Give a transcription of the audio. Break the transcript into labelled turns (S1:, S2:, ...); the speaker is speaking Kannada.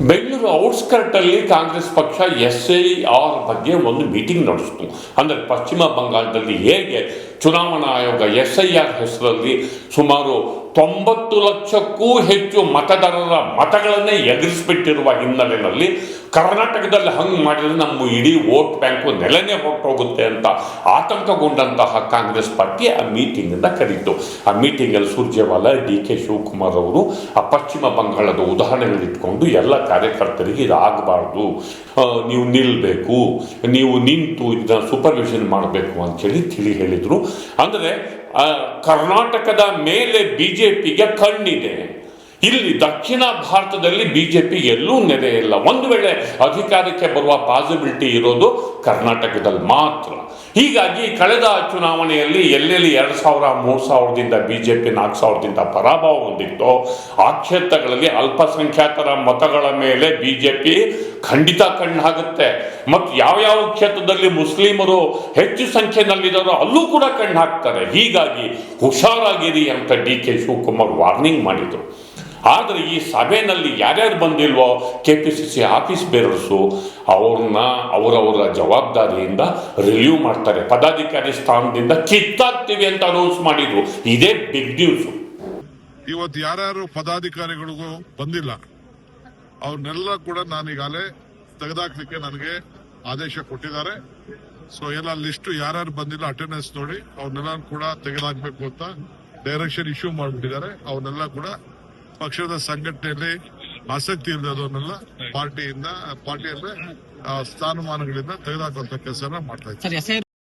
S1: ಬೆಂಗಳೂರು ಔಟ್ಸ್ಕರ್ಟ್ ಅಲ್ಲಿ ಕಾಂಗ್ರೆಸ್ ಪಕ್ಷ SIR ಬಗ್ಗೆ ಒಂದು ಮೀಟಿಂಗ್ ನಡೆಸಿತು. ಅಂದರೆ ಪಶ್ಚಿಮ ಬಂಗಾಳದಲ್ಲಿ ಹೇಗೆ ಚುನಾವಣಾ ಆಯೋಗ SIR ಹೆಸರಲ್ಲಿ ಸುಮಾರು 90 ಲಕ್ಷಕ್ಕೂ ಹೆಚ್ಚು ಮತದಾರರ ಮತಗಳನ್ನೇ ಎದುರಿಸಿಬಿಟ್ಟಿರುವ ಹಿನ್ನೆಲೆಯಲ್ಲಿ ಕರ್ನಾಟಕದಲ್ಲಿ ಹಂಗೆ ಮಾಡಿದ್ರೆ ನಮ್ಮ ಇಡೀ ವೋಟ್ ಬ್ಯಾಂಕು ನೆಲೆನೇ ಹೊರಟೋಗುತ್ತೆ ಅಂತ ಆತಂಕಗೊಂಡಂತಹ ಕಾಂಗ್ರೆಸ್ ಪಾರ್ಟಿ ಆ ಮೀಟಿಂಗನ್ನು ಕರೀತು. ಆ ಮೀಟಿಂಗಲ್ಲಿ ಸುರ್ಜೇವಾಲಾ, DK ಶಿವಕುಮಾರ್ ಅವರು ಆ ಪಶ್ಚಿಮ ಬಂಗಾಳದ ಉದಾಹರಣೆಗಳಿಟ್ಕೊಂಡು ಎಲ್ಲ ಕಾರ್ಯಕರ್ತರಿಗೆ ಇದಾಗಬಾರ್ದು, ನೀವು ನಿಲ್ಲಬೇಕು, ನೀವು ನಿಂತು ಇದನ್ನ ಸೂಪರ್ವಿಷನ್ ಮಾಡಬೇಕು ಅಂತೇಳಿ ತಿಳಿ ಹೇಳಿದರು. ಅಂದರೆ ಕರ್ನಾಟಕದ ಮೇಲೆ BJPಗೆ ಕಣ್ಣಿದೆ, ಇಲ್ಲಿ ದಕ್ಷಿಣ ಭಾರತದಲ್ಲಿ BJP ಎಲ್ಲೂ ನೆಲೆ ಇಲ್ಲ. ಒಂದು ವೇಳೆ ಅಧಿಕಾರಕ್ಕೆ ಬರುವ ಪಾಸಿಬಿಲಿಟಿ ಇರೋದು ಕರ್ನಾಟಕದಲ್ಲಿ ಮಾತ್ರ. ಹೀಗಾಗಿ ಕಳೆದ ಚುನಾವಣೆಯಲ್ಲಿ ಎಲ್ಲೆಲ್ಲಿ 2000, 3000ದಿಂದ BJP 4000ದಿಂದ ಪರಾಭವ ಹೊಂದಿತ್ತು, ಆ ಕ್ಷೇತ್ರಗಳಲ್ಲಿ ಅಲ್ಪಸಂಖ್ಯಾತರ ಮತಗಳ ಮೇಲೆ BJP ಖಂಡಿತ ಕಣ್ಣು ಹಾಕುತ್ತೆ. ಮತ್ತು ಯಾವ್ಯಾವ ಕ್ಷೇತ್ರದಲ್ಲಿ ಮುಸ್ಲಿಮರು ಹೆಚ್ಚು ಸಂಖ್ಯೆಯಲ್ಲಿದ್ದಾರೋ ಅಲ್ಲೂ ಕೂಡ ಕಣ್ಣು ಹಾಕ್ತಾರೆ. ಹೀಗಾಗಿ ಹುಷಾರಾಗಿರಿ ಅಂತ DK ಶಿವಕುಮಾರ್ ವಾರ್ನಿಂಗ್ ಮಾಡಿದರು. ಆದರೆ ಈ ಸಭೆಯಲ್ಲಿ ಯಾರ್ಯಾರು ಬಂದಿಲ್ವೋ KPCC ಆಫೀಸ್ ಬೇರರ್ಸು ಅವ್ರನ್ನ ಅವರವರ ಜವಾಬ್ದಾರಿಯಿಂದ ರಿಲೀವ್ ಮಾಡ್ತಾರೆ, ಪದಾಧಿಕಾರಿ ಸ್ಥಾನದಿಂದ ಕಿತ್ತಾಕ್ತೀವಿ ಅಂತ ಅನೌನ್ಸ್ ಮಾಡಿದ್ರು. ಇದೇ ಬಿಗ್ ನ್ಯೂಸ್.
S2: ಇವತ್ತು ಯಾರ್ಯಾರು ಪದಾಧಿಕಾರಿಗಳಿಗೂ ಬಂದಿಲ್ಲ ಅವ್ರನ್ನೆಲ್ಲ ಕೂಡ ನಾನೀಗಾಗಲೇ ತೆಗೆದಾಕ್ಲಿಕ್ಕೆ ನನಗೆ ಆದೇಶ ಕೊಟ್ಟಿದ್ದಾರೆ. ಸೊ ಎಲ್ಲ ಲಿಸ್ಟ್ ಯಾರ್ಯಾರು ಬಂದಿಲ್ಲ ಅಟೆಂಡೆನ್ಸ್ ನೋಡಿ ಅವ್ರನ್ನೆಲ್ಲ ಕೂಡ ತೆಗೆದಾಕ್ಬೇಕು ಅಂತ ಡೈರೆಕ್ಷನ್ ಇಶ್ಯೂ ಮಾಡಿಬಿಟ್ಟಿದ್ದಾರೆ. ಅವನ್ನೆಲ್ಲ ಕೂಡ ಪಕ್ಷದ ಸಂಘಟನೆಯಲ್ಲಿ ಆಸಕ್ತಿ ಇಲ್ಲದವನ್ನೆಲ್ಲ ಪಾರ್ಟಿಯಲ್ಲಿ ಸ್ಥಾನಮಾನಗಳಿಂದ ತೆಗೆದುಹಾಕುವಂತ ಕೆಲಸ ಮಾಡ್ತಾ ಇದ್ದಾರೆ.